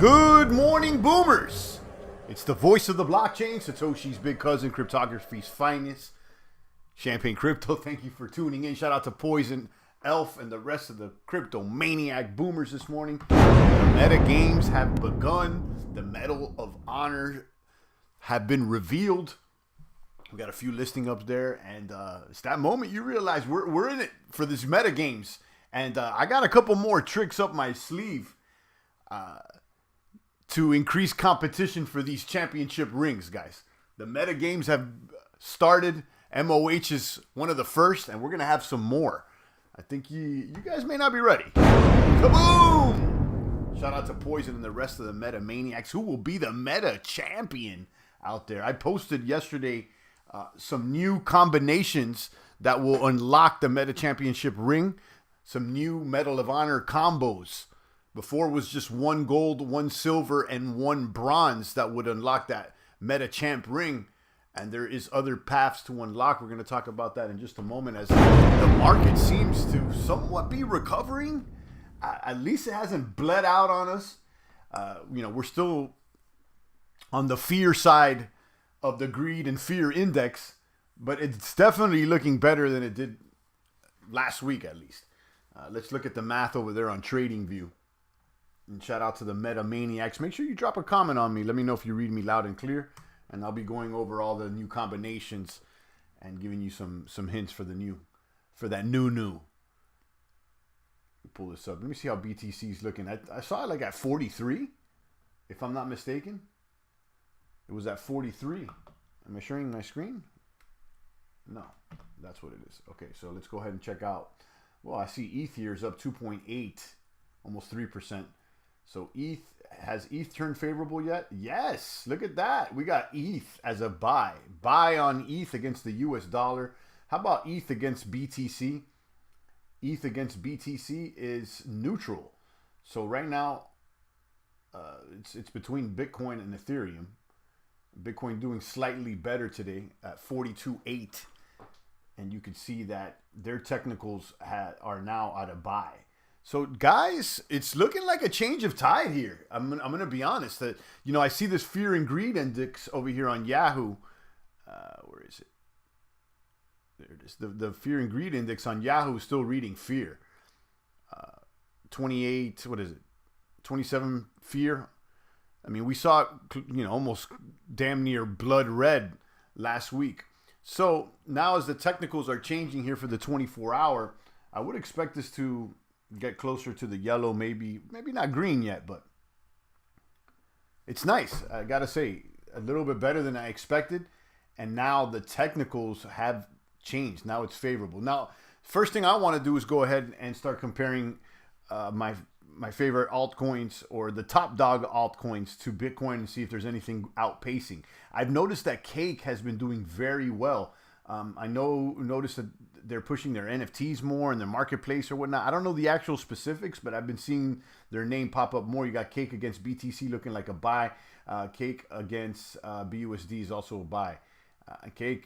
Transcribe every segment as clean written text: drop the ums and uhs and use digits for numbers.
Good morning, boomers. It's the voice of the blockchain, Satoshi's big cousin, cryptography's finest, Champagne Crypto. Thank you for tuning in. Shout out to Poison, Elf, and the rest of the crypto maniac boomers this morning. The meta games have begun. The Medal of Honor have been revealed. We got a few listing up there, and it's that moment you realize we're in it for this meta games. And I got a couple more tricks up my sleeve to increase competition for these championship rings, guys. The meta games have started. MOH is one of the first, and we're going to have some more. I think you guys may not be ready. Kaboom! Shout out to Poison and the rest of the meta maniacs who will be the meta champion out there. I posted yesterday some new combinations that will unlock the meta championship ring. Some new Medal of Honor combos. Before it was just one gold, one silver, and one bronze that would unlock that meta champ ring. And there is other paths to unlock. We're going to talk about that in just a moment as the market seems to somewhat be recovering. At least it hasn't bled out on us. We're still on the fear side of the greed and fear index, but it's definitely looking better than it did last week at least. Let's look at the math over there on TradingView. And shout out to the Meta Maniacs. Make sure you drop a comment on me. Let me know if you read me loud and clear. And I'll be going over all the new combinations and giving you some hints for that new. Pull this up. Let me see how BTC is looking. I saw it like at 43, if I'm not mistaken. It was at 43. Am I sharing my screen? No, that's what it is. Okay, so let's go ahead and check out. Well, I see ETH here is up 2.8, almost 3%. So has ETH turned favorable yet? Yes, look at that. We got ETH as a buy. Buy on ETH against the US dollar. How about ETH against BTC? ETH against BTC is neutral. So right now, it's between Bitcoin and Ethereum. Bitcoin doing slightly better today at 42.8. And you can see that their technicals are now at a buy. So, guys, it's looking like a change of tide here. I'm going to be honest. That I see this fear and greed index over here on Yahoo. Where is it? There it is. The fear and greed index on Yahoo is still reading fear. 28, what is it? 27 fear. I mean, we saw it, almost damn near blood red last week. So, now as the technicals are changing here for the 24-hour, I would expect this to get closer to the yellow, maybe not green yet, but it's nice. I gotta say, a little bit better than I expected. And now the technicals have changed. Now it's favorable. Now, first thing I want to do is go ahead and start comparing my favorite altcoins or the top dog altcoins to Bitcoin and see if there's anything outpacing. I've noticed that Cake has been doing very well. I noticed that they're pushing their NFTs more in their marketplace or whatnot. I don't know the actual specifics, but I've been seeing their name pop up more. You got Cake against BTC looking like a buy. Cake against BUSD is also a buy. Cake,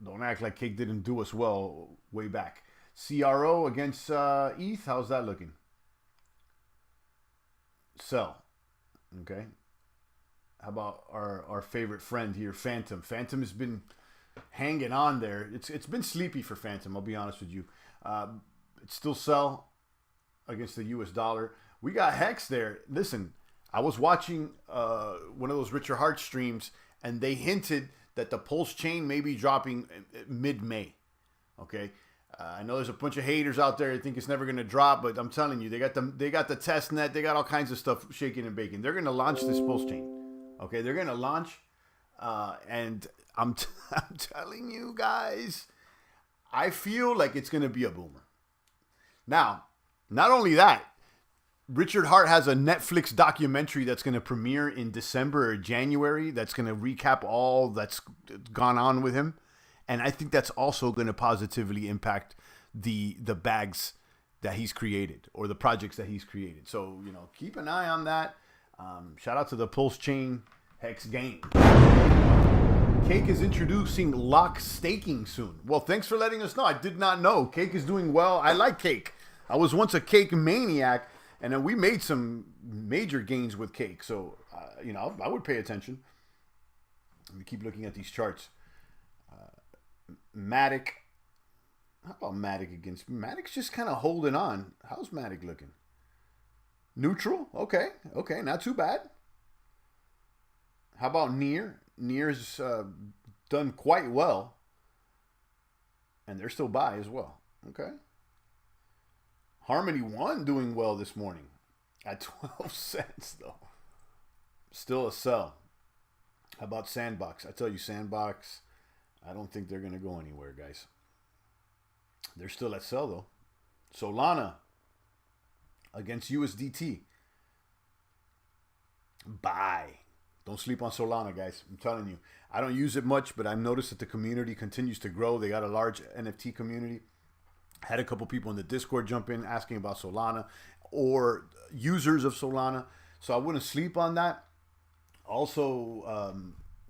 don't act like Cake didn't do us well way back. CRO against ETH, how's that looking? Sell. Okay. How about our favorite friend here, Phantom? Phantom has been hanging on there. It's been sleepy for Phantom, I'll be honest with you. It's still sell against the US dollar. We got Hex there. Listen, I was watching one of those Richard Hart streams, and they hinted that the Pulse chain may be dropping mid-May. Okay. I know there's a bunch of haters out there that think it's never going to drop, but I'm telling you, they got the test net, they got all kinds of stuff shaking and baking. They're going to launch this Pulse chain. Okay, they're going to launch, and I'm telling you guys, I feel like it's going to be a boomer. Now, not only that, Richard Hart has a Netflix documentary that's going to premiere in December or January that's going to recap all that's gone on with him. And I think that's also going to positively impact the bags that he's created or the projects that he's created. So, keep an eye on that. Shout out to the Pulse Chain Hex game. Cake is introducing lock staking soon. Well, thanks for letting us know. I did not know. Cake is doing well. I like Cake. I was once a Cake maniac, And then we made some major gains with Cake. So, I would pay attention. Let me keep looking at these charts. Matic. How about Matic against? Matic's just kind of holding on. How's Matic looking? Neutral? Okay, not too bad. How about Near? Near's done quite well. And they're still buy as well. Okay. Harmony One doing well this morning at 12 cents, though. Still a sell. How about Sandbox? I tell you, Sandbox, I don't think they're going to go anywhere, guys. They're still at sell, though. Solana against USDT. Buy. Don't sleep on Solana, guys. I'm telling you. I don't use it much, but I've noticed that the community continues to grow. They got a large NFT community. Had a couple people in the Discord jump in asking about Solana or users of Solana. So I wouldn't sleep on that. Also,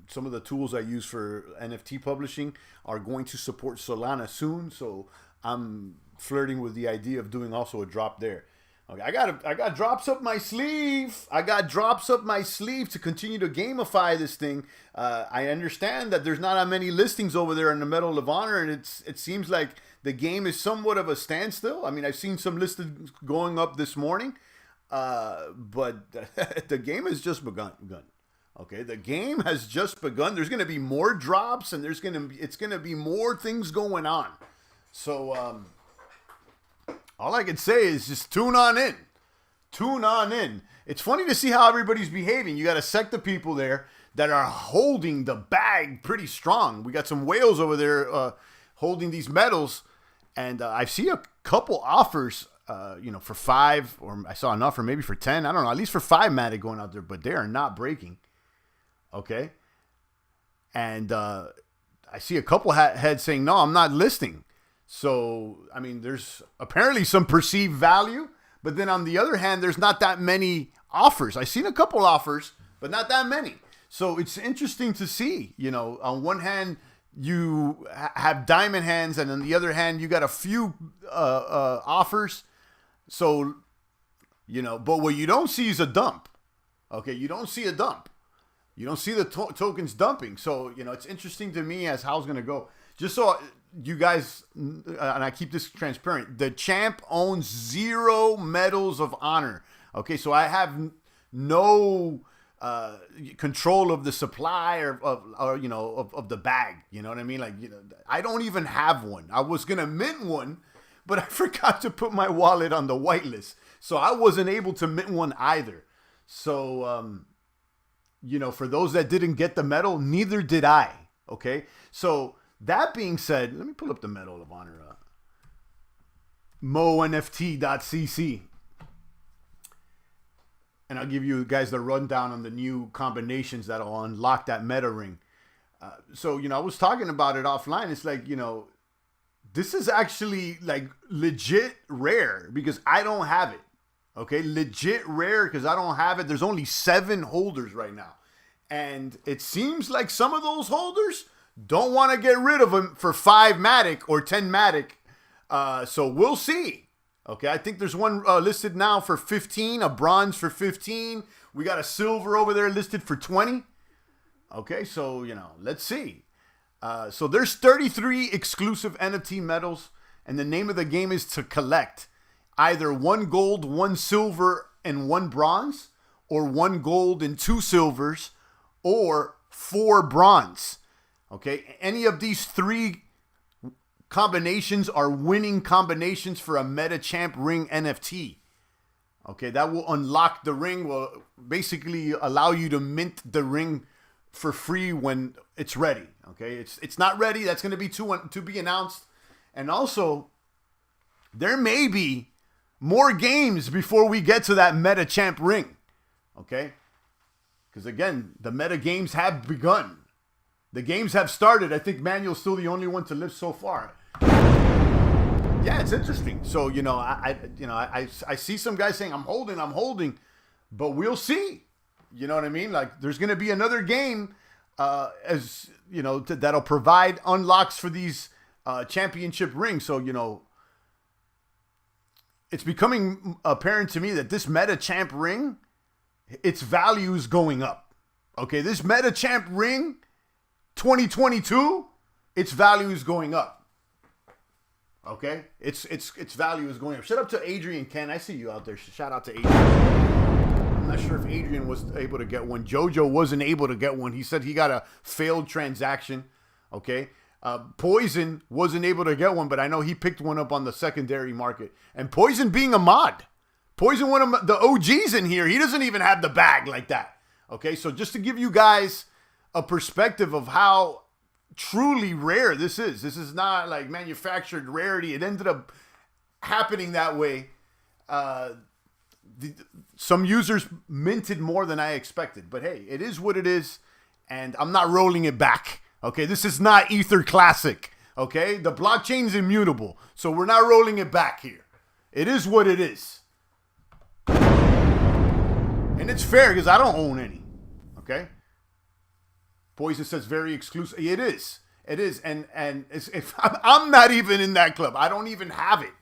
some of the tools I use for NFT publishing are going to support Solana soon. So I'm flirting with the idea of doing also a drop there. Okay, I got drops up my sleeve. I got drops up my sleeve to continue to gamify this thing. I understand that there's not that many listings over there in the Medal of Honor, and it seems like the game is somewhat of a standstill. I mean, I've seen some listings going up this morning, but the game has just begun. Okay, the game has just begun. There's going to be more drops, and it's going to be more things going on. So all I can say is just tune on in. Tune on in. It's funny to see how everybody's behaving. You got a sect of people there that are holding the bag pretty strong. We got some whales over there holding these medals, and I see a couple offers, for 5, or I saw an offer maybe for 10. I don't know, at least for 5 Matic going out there, but they are not breaking. Okay, and I see a couple heads saying, "No, I'm not listing." So, I mean, there's apparently some perceived value, but then on the other hand, there's not that many offers. I've seen a couple offers, but not that many. So it's interesting to see, on one hand, you have diamond hands, and on the other hand, you got a few offers. So, but what you don't see is a dump. Okay, you don't see a dump. You don't see the tokens dumping. So, it's interesting to me as how it's going to go. Just so you guys, and I keep this transparent, the champ owns 0 medals of honor. Okay, so I have no control of the supply or of the bag. You know what I mean? Like, I don't even have one. I was gonna mint one, but I forgot to put my wallet on the whitelist, so I wasn't able to mint one either. So, for those that didn't get the medal, neither did I. Okay, so. That being said, let me pull up the Medal of Honor. MoNFT.cc. And I'll give you guys the rundown on the new combinations that'll unlock that meta ring. So, I was talking about it offline. It's like, this is actually like legit rare because I don't have it. Okay, legit rare because I don't have it. There's only 7 holders right now. And it seems like some of those holders don't want to get rid of them for 5 Matic or 10 Matic. So we'll see. Okay, I think there's one listed now for 15, a bronze for 15. We got a silver over there listed for 20. Okay, so, let's see. So there's 33 exclusive NFT medals, and the name of the game is to collect either 1 gold, 1 silver, and 1 bronze, or 1 gold and 2 silvers, or 4 bronze. Okay, any of these 3 combinations are winning combinations for a Meta Champ Ring NFT. Okay, that will unlock the ring, will basically allow you to mint the ring for free when it's ready. Okay, it's not ready. That's going to be to be announced. And also, there may be more games before we get to that Meta Champ Ring. Okay, because again, the meta games have begun. The games have started. I think Manuel's still the only one to live so far. Yeah, it's interesting. So, I see some guys saying, I'm holding, but we'll see. You know what I mean? Like, there's going to be another game, that'll provide unlocks for these championship rings. So, it's becoming apparent to me that this Meta Champ ring, its value is going up. Okay, this Meta Champ ring 2022, its value is going up. Okay, its value is going up. Shout out to Adrian Ken. I see you out there. Shout out to Adrian. I'm not sure if Adrian was able to get one. Jojo wasn't able to get one. He said he got a failed transaction. Okay. Poison wasn't able to get one, but I know he picked one up on the secondary market. And Poison being a mod. Poison, one of the OGs in here, he doesn't even have the bag like that. Okay, so just to give you guys a perspective of how truly rare this is. This is not like manufactured rarity. It ended up happening that way. Some users minted more than I expected. But hey, it is what it is. And I'm not rolling it back. Okay, this is not Ether Classic. Okay, the blockchain is immutable. So we're not rolling it back here. It is what it is. And it's fair because I don't own any. Okay? Poison says very exclusive. It is. It is. And I'm not even in that club. I don't even have it.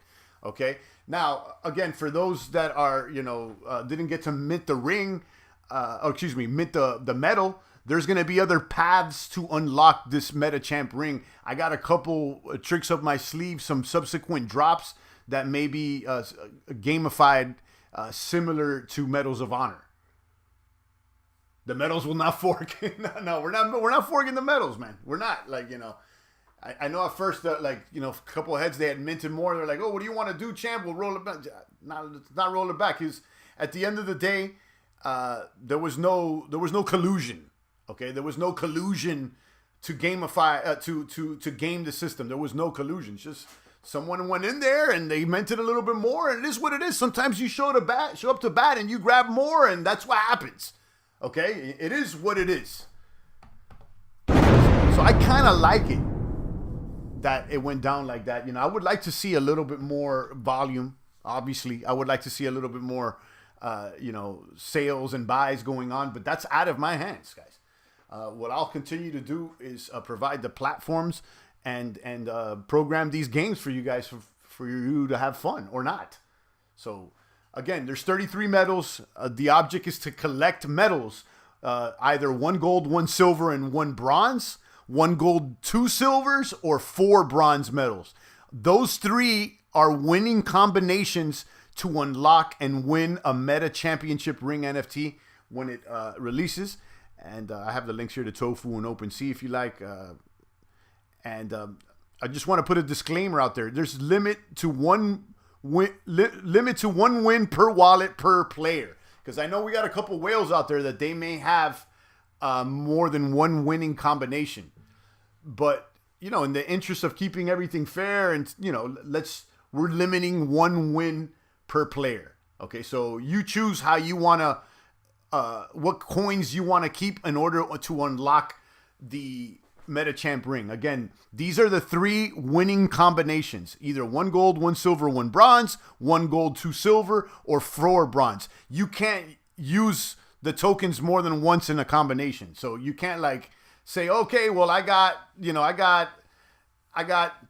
Okay? Now, again, for those that are, didn't get to mint the ring, mint the medal, there's going to be other paths to unlock this Meta Champ ring. I got a couple tricks up my sleeve, some subsequent drops that may be gamified similar to Medals of Honor. The medals will not fork. No, we're not forking the medals, man. We're not. I know at first that a couple of heads they had minted more. They're like, oh, what do you want to do, champ? We'll roll it back. Not roll it back. Because at the end of the day, there was no collusion. Okay, there was no collusion to gamify to game the system. There was no collusion. It's just someone went in there and they meant it a little bit more, and it is what it is. Sometimes you show up to bat and you grab more, and that's what happens. Okay, it is what it is. So I kind of like it that it went down like that. I would like to see a little bit more volume. Obviously, I would like to see a little bit more, sales and buys going on, but that's out of my hands, guys. What I'll continue to do is provide the platforms and program these games for you guys for you to have fun or not. So again, there's 33 medals. The object is to collect medals, either 1 gold, 1 silver, and 1 bronze, 1 gold, 2 silvers, or 4 bronze medals. Those 3 are winning combinations to unlock and win a Meta Championship Ring NFT when it releases. And I have the links here to Tofu and OpenSea if you like. I just want to put a disclaimer out there. There's limit to one win per wallet per player. Because I know we got a couple whales out there that they may have more than 1 winning combination. But, in the interest of keeping everything fair and, we're limiting 1 win per player. Okay, so you choose how you want to what coins you want to keep in order to unlock the Meta Champ ring. Again, these are the 3 winning combinations. Either 1 gold, 1 silver, 1 bronze, 1 gold, 2 silver, or 4 bronze. You can't use the tokens more than once in a combination. So you can't say, okay, well, I got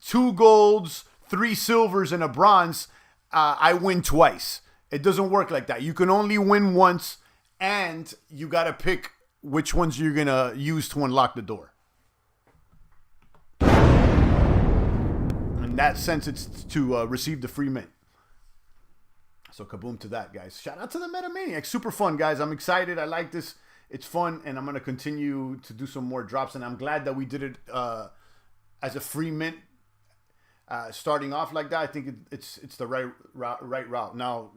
2 golds, 3 silvers, and a bronze. I win twice. It doesn't work like that. You can only win once. And you got to pick which ones you're going to use to unlock the door. In that sense, it's to receive the free mint. So kaboom to that, guys. Shout out to the Metamaniacs. Super fun, guys. I'm excited. I like this. It's fun. And I'm going to continue to do some more drops. And I'm glad that we did it as a free mint. Starting off like that, I think it's the right route. Now,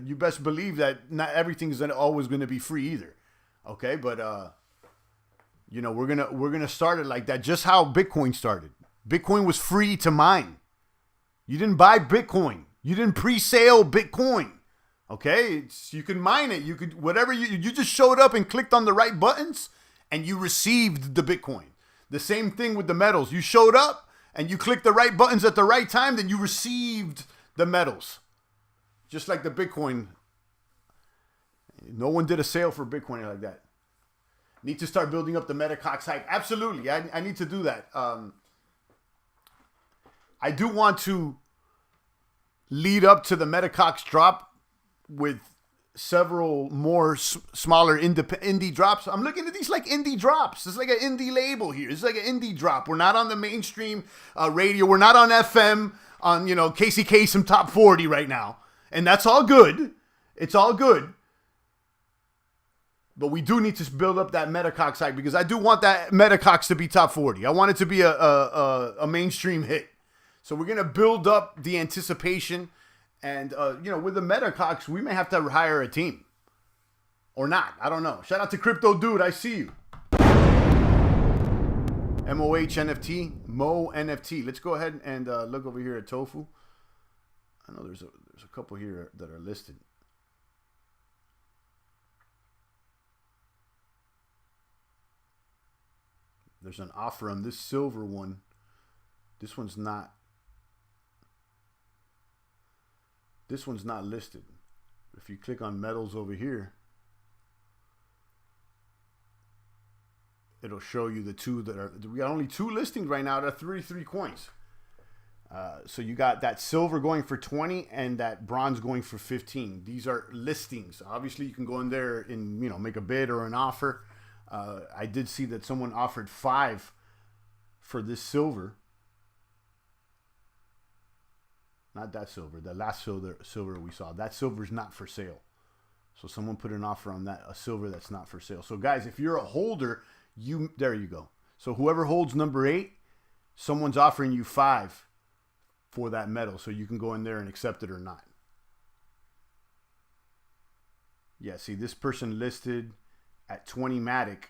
you best believe that not everything is always going to be free either. Okay, but we're gonna start it like that. Just how Bitcoin started. Bitcoin was free to mine. You didn't buy Bitcoin. You didn't pre-sale Bitcoin. Okay, you can mine it. You could whatever you just showed up and clicked on the right buttons, and you received the Bitcoin. The same thing with the metals. You showed up. And you click the right buttons at the right time, then you received the medals. Just like the Bitcoin. No one did a sale for Bitcoin like that. Need to start building up the MetaCox hype. Absolutely. I need to do that. I do want to lead up to the Metacox drop with several more smaller indie drops. I'm looking at these like indie drops. It's like an indie label here. It's like an indie drop. We're not on the mainstream radio. We're not on FM on, you know, Casey Kasem Top 40 right now. And that's all good. It's all good. But we do need to build up that Metacox hype because I do want that Metacox to be top 40. I want it to be a mainstream hit. So we're going to build up the anticipation. And, you know, with the Metacox, we may have to hire a team. Or not. I don't know. Shout out to Crypto Dude. I see you. MOH NFT. Mo NFT. Let's go ahead and look over here at Tofu. I know there's a couple here that are listed. There's an offer on this silver one. This one's not. This one's not listed. If you click on metals over here, it'll show you the two that are. We got only 2 listings right now. There are 33 coins. So you got that silver going for 20 and that bronze going for 15. These are listings. Obviously, you can go in there and, you know, make a bid or an offer. I did see that someone offered 5 for this silver. Not that silver. The last silver we saw. That silver is not for sale. So someone put an offer on that, a silver that's not for sale. So guys, if you're a holder, there you go. So whoever holds number 8, someone's offering you 5 for that metal. So you can go in there and accept it or not. Yeah, see, this person listed at 20 Matic.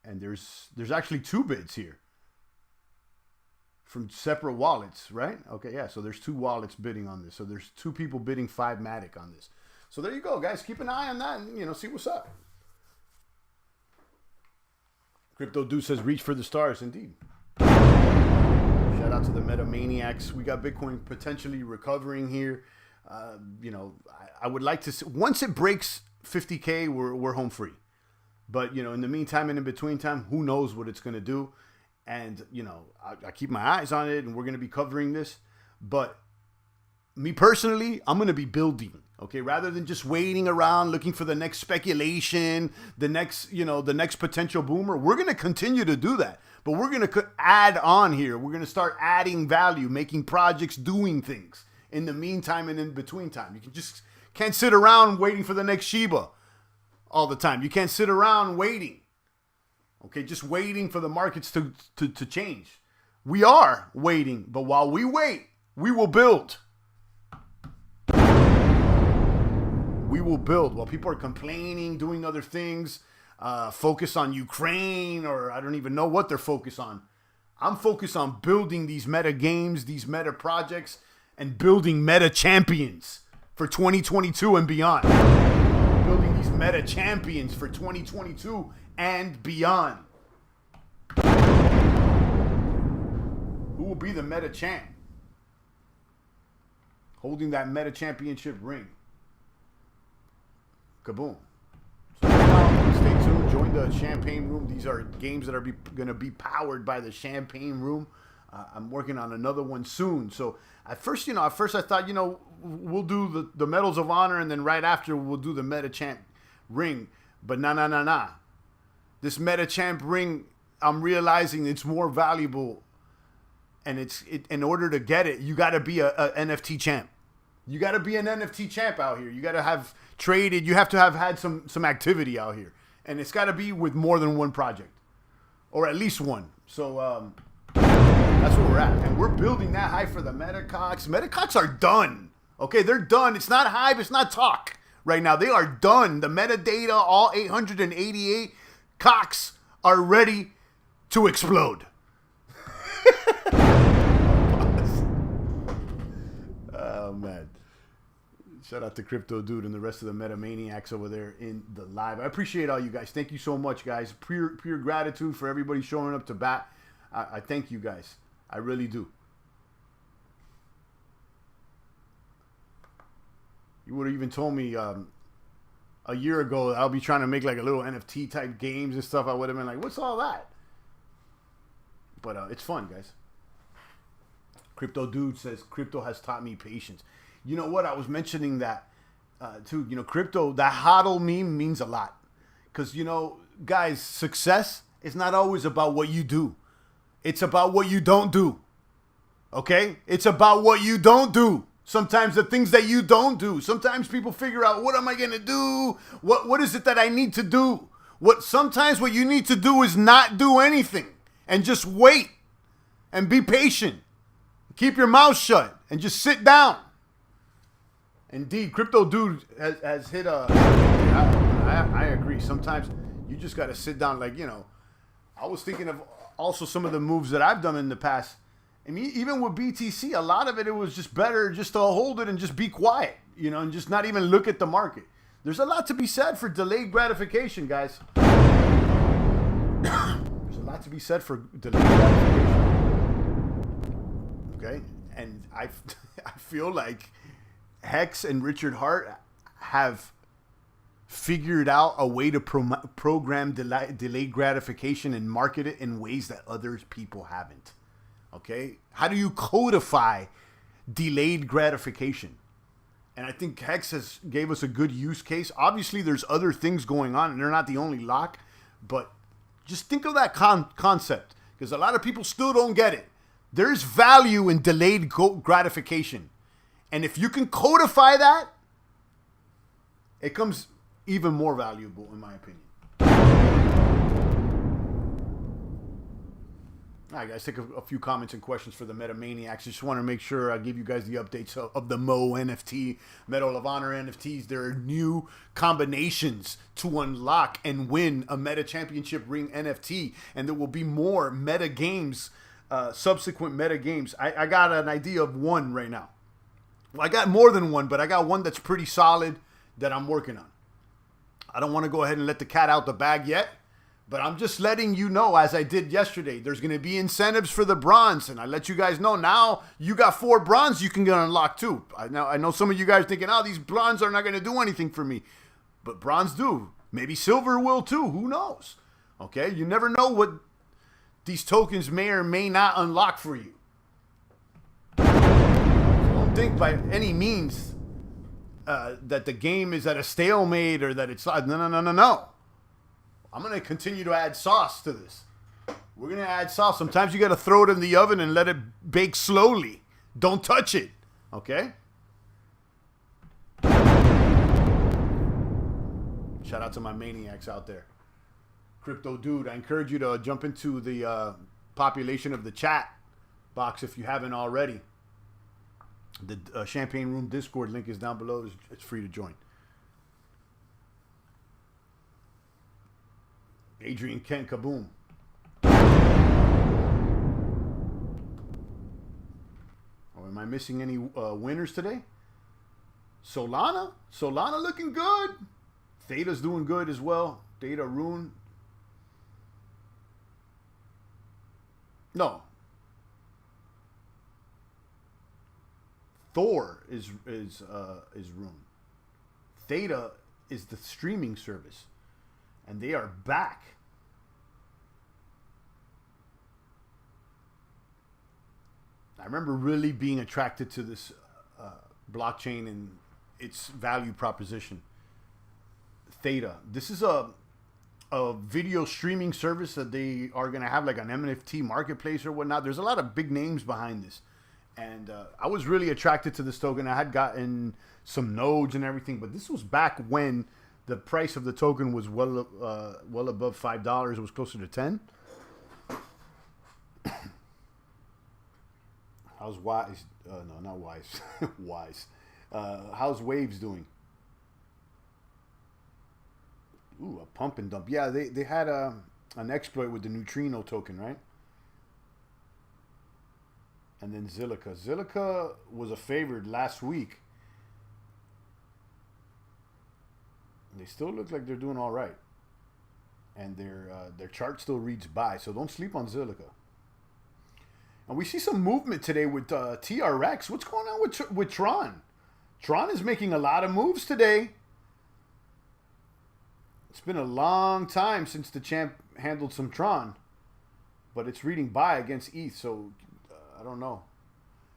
And there's actually 2 bids here. From separate wallets, right? Okay, yeah, so there's 2 wallets bidding on this. So there's 2 people bidding 5 Matic on this. So there you go, guys. Keep an eye on that and, you know, see what's up. Crypto Dude says, reach for the stars. Indeed. Shout out to the Meta Maniacs. We got Bitcoin potentially recovering here. You know, I would like to see, once it breaks 50K, we're home free. But, you know, in the meantime and in between time, who knows what it's going to do. And, you know, I keep my eyes on it and we're going to be covering this. But me personally, I'm going to be building, okay? Rather than just waiting around looking for the next speculation, the next potential boomer. We're going to continue to do that. But we're going to add on here. We're going to start adding value, making projects, doing things in the meantime and in between time. You can't sit around waiting for the next Shiba all the time. You can't sit around waiting. Okay, just waiting for the markets to change. We are waiting, but while we wait, we will build. We will build. While people are complaining, doing other things, focus on Ukraine, or I don't even know what they're focused on. I'm focused on building these meta games, these meta projects, and building meta champions for 2022 and beyond. Building these meta champions for 2022 and beyond. Who will be the meta champ? Holding that meta championship ring. Kaboom. So now, stay tuned. Join the Champagne Room. These are games that are going to be powered by the Champagne Room. I'm working on another one soon. So at first I thought, we'll do the Medals of Honor and then right after we'll do the meta champ ring. But nah. This meta champ ring, I'm realizing it's more valuable, and in order to get it, you got to be a NFT champ. You got to be an NFT champ out here. You got to have traded. You have to have had some activity out here, and it's got to be with more than one project, or at least one. So that's where we're at, and we're building that hype for the Metacox. Metacox are done. Okay, they're done. It's not hype. It's not talk right now. They are done. The metadata, all 888 Cox are ready to explode. Oh, man. Shout out to Crypto Dude and the rest of the Meta Maniacs over there in the live. I appreciate all you guys. Thank you so much, guys. Pure gratitude for everybody showing up to bat. I thank you guys. I really do. You would have even told me a year ago I'll be trying to make like a little NFT type games and stuff. I would have been like, what's all that? But it's fun, guys. Crypto Dude says, crypto has taught me patience. You know what? I was mentioning that too. You know, crypto, that hodl meme means a lot. Because, you know, guys, success is not always about what you do. It's about what you don't do. Okay? It's about what you don't do. Sometimes the things that you don't do. Sometimes people figure out, what am I going to do? What is it that I need to do? Sometimes what you need to do is not do anything and just wait and be patient. Keep your mouth shut and just sit down. Indeed, Crypto Dude has hit a... I agree. Sometimes you just got to sit down. Like, you know, I was thinking of also some of the moves that I've done in the past. I mean, even with BTC, a lot of it was just better just to hold it and just be quiet, you know, and just not even look at the market. There's a lot to be said for delayed gratification, guys. There's a lot to be said for delayed gratification. Okay? And I feel like Hex and Richard Hart have figured out a way to program delayed gratification and market it in ways that other people haven't. Okay? How do you codify delayed gratification? And I think Hex gave us a good use case. Obviously, there's other things going on, and they're not the only lock. But just think of that concept, because a lot of people still don't get it. There's value in delayed gratification. And if you can codify that, it comes even more valuable, in my opinion. All right, guys, take a few comments and questions for the Metamaniacs. Just want to make sure I give you guys the updates of the Mo NFT, Medal of Honor NFTs. There are new combinations to unlock and win a Meta Championship Ring NFT, and there will be more meta games, subsequent meta games. I got an idea of one right now. Well, I got more than one, but I got one that's pretty solid that I'm working on. I don't want to go ahead and let the cat out the bag yet. But I'm just letting you know, as I did yesterday, there's going to be incentives for the bronze. And I let you guys know now you got 4 bronze you can get unlocked too. I know some of you guys thinking, oh, these bronze are not going to do anything for me. But bronze do. Maybe silver will too. Who knows? Okay? You never know what these tokens may or may not unlock for you. So don't think by any means that the game is at a stalemate or that it's... No. I'm going to continue to add sauce to this. We're going to add sauce. Sometimes you got to throw it in the oven and let it bake slowly. Don't touch it. Okay? Shout out to my maniacs out there. Crypto Dude, I encourage you to jump into the population of the chat box if you haven't already. The Champagne Room Discord link is down below. It's free to join. Adrian Kent Kaboom. Oh, am I missing any winners today? Solana looking good. Theta's doing good as well. Theta Rune. No. Thor is Rune. Theta is the streaming service, and they are back. I remember really being attracted to this blockchain and its value proposition. Theta. This is a video streaming service that they are going to have like an NFT marketplace or whatnot. There's a lot of big names behind this. And I was really attracted to this token. I had gotten some nodes and everything, but this was back when the price of the token was well above $5. It was closer to 10. How's Wise? No, not Wise. Wise. How's Waves doing? Ooh, a pump and dump. Yeah, they had an exploit with the Neutrino token, right? And then Zilliqa. Zilliqa was a favored last week. They still look like they're doing all right. And their chart still reads buy, so don't sleep on Zilliqa. And we see some movement today with TRX. What's going on with Tron? Tron is making a lot of moves today. It's been a long time since the champ handled some Tron. But it's reading buy against ETH, so I don't know.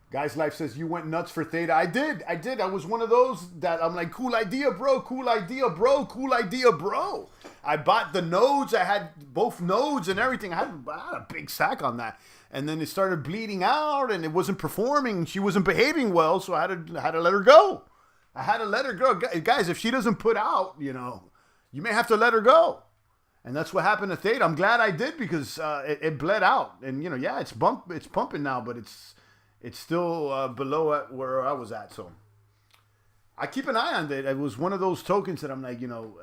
Guys Life says, you went nuts for Theta. I did. I was one of those that I'm like, cool idea, bro. Cool idea, bro. Cool idea, bro. I bought the nodes. I had both nodes and everything. I had a big sack on that. And then it started bleeding out and it wasn't performing. She wasn't behaving well, so I had to let her go. I had to let her go. Guys, if she doesn't put out, you may have to let her go. And that's what happened to Theta. I'm glad I did because it bled out. And, it's pumping now, but it's still below where I was at. So I keep an eye on it. It was one of those tokens that I'm like,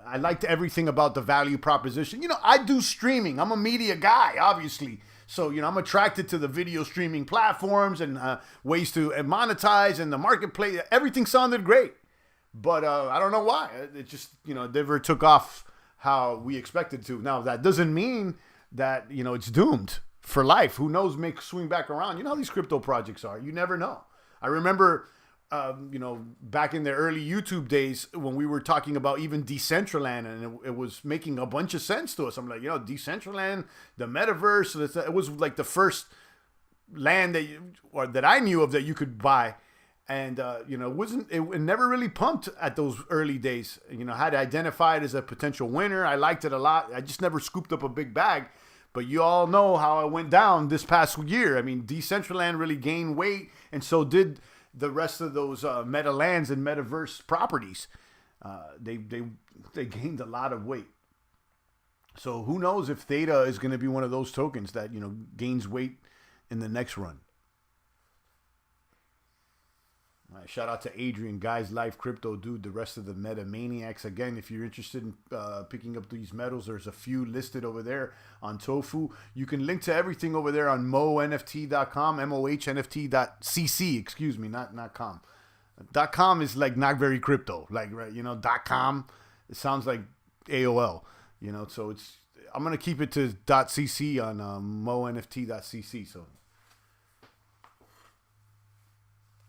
I liked everything about the value proposition. I do streaming. I'm a media guy, obviously. So, I'm attracted to the video streaming platforms and ways to monetize and the marketplace. Everything sounded great. But I don't know why. It just, never took off how we expected to. Now, that doesn't mean that, it's doomed for life. Who knows, may swing back around. You know how these crypto projects are. You never know. I remember, back in the early YouTube days when we were talking about even Decentraland, and it was making a bunch of sense to us. I'm like, Decentraland, the metaverse, it was like the first land that I knew of that you could buy. And, it never really pumped at those early days. I had identified as a potential winner. I liked it a lot. I just never scooped up a big bag. But you all know how I went down this past year. I mean, Decentraland really gained weight, and so did the rest of those meta lands and metaverse properties. They gained a lot of weight. So who knows if Theta is going to be one of those tokens that, gains weight in the next run. Shout out to Adrian, Guys Life, Crypto Dude, the rest of the Meta Maniacs. Again, if you're interested in picking up these metals, there's a few listed over there on Tofu. You can link to everything over there on mohnft.com, mohnft.cc, excuse me, not com. .com is like not very crypto, like, right, .com, it sounds like AOL, so I'm going to keep it to .cc on mohnft.cc, so.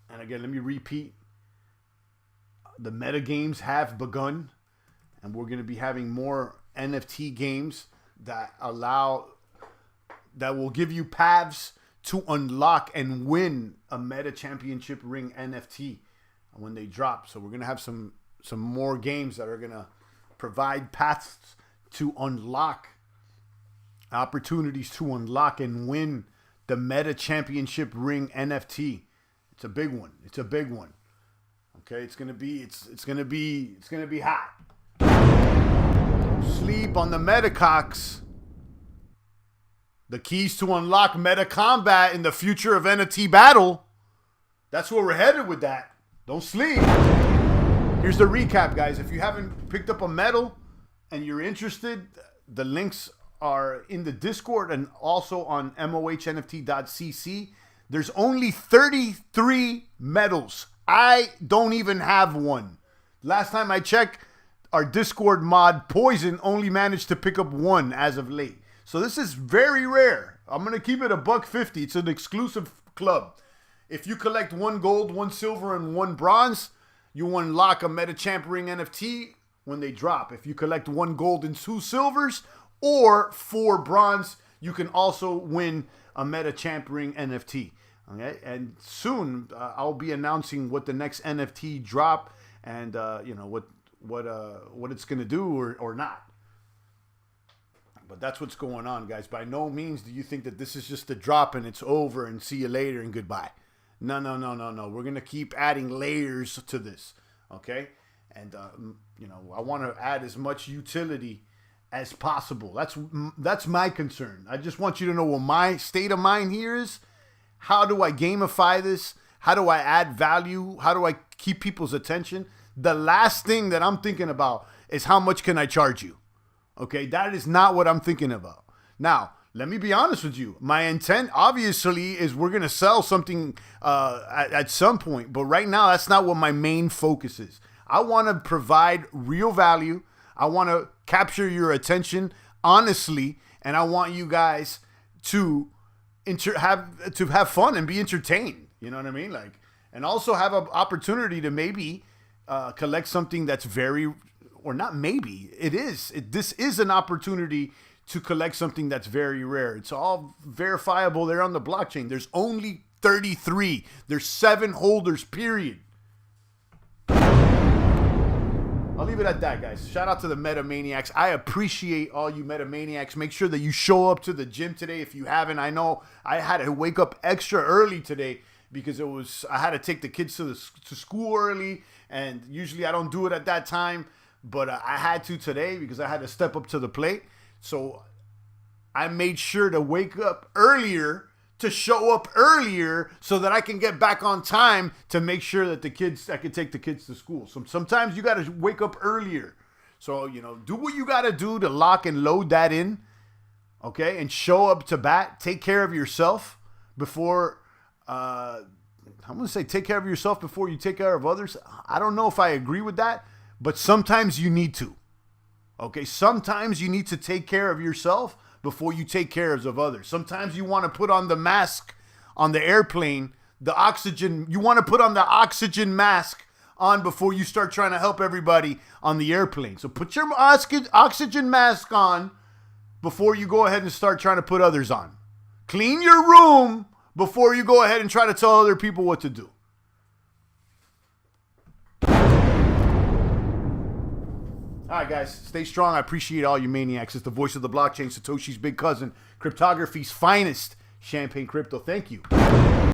And again, let me repeat. The meta games have begun. And we're going to be having more NFT games that will give you paths to unlock and win a Meta Championship Ring NFT when they drop. So we're going to have some more games that are going to provide paths to unlock, opportunities to unlock and win the Meta Championship Ring NFT. It's a big one. Okay, it's gonna be hot. Sleep on the Metacocks. The keys to unlock Meta Combat in the future of NFT battle. That's where we're headed with that. Don't sleep. Here's the recap, guys. If you haven't picked up a medal and you're interested, the links are in the Discord and also on mohnft.cc. There's only 33 medals. I don't even have one. Last time I checked, our Discord mod Poison only managed to pick up one as of late. So this is very rare. I'm going to keep it $150. It's an exclusive club. If you collect 1 gold, 1 silver, and 1 bronze, you unlock a Meta Champ Ring NFT when they drop. If you collect 1 gold and 2 silvers or 4 bronze, you can also win a Meta Champ Ring NFT. Okay, and soon I'll be announcing what the next NFT drop and what it's gonna do or not. But that's what's going on, guys. By no means do you think that this is just a drop and it's over and see you later and goodbye. No. We're gonna keep adding layers to this. Okay, and I want to add as much utility as possible. That's my concern. I just want you to know what my state of mind here is. How do I gamify this? How do I add value? How do I keep people's attention? The last thing that I'm thinking about is how much can I charge you? Okay, that is not what I'm thinking about. Now, let me be honest with you. My intent, obviously, is we're going to sell something at some point. But right now, that's not what my main focus is. I want to provide real value. I want to capture your attention honestly. And I want you guys to have fun and be entertained. You know what I mean? Like, and also have an opportunity to maybe collect something that's very, or not maybe, this is an opportunity to collect something that's very rare. It's all verifiable there on the blockchain. There's only 33. There's 7 holders, period. I'll leave it at that, guys. Shout out to the Metamaniacs. I appreciate all you Metamaniacs. Make sure that you show up to the gym today if you haven't. I know I had to wake up extra early today because I had to take the kids to school early, and usually I don't do it at that time, but I had to today because I had to step up to the plate. So I made sure to wake up earlier, to show up earlier so that I can get back on time to make sure that I can take the kids to school. So sometimes you got to wake up earlier. So, do what you got to do to lock and load that in, okay? And show up to bat. Take care of yourself before, I'm going to say take care of yourself before you take care of others. I don't know if I agree with that, but sometimes you need to, okay? Sometimes you need to take care of yourself before you take care of others. Sometimes you want to put on the mask on the airplane, you want to put on the oxygen mask on before you start trying to help everybody on the airplane. So put your oxygen mask on before you go ahead and start trying to put others on. Clean your room before you go ahead and try to tell other people what to do. All right, guys, stay strong. I appreciate all you maniacs. It's the voice of the blockchain, Satoshi's big cousin, cryptography's finest, Champagne Crypto. Thank you.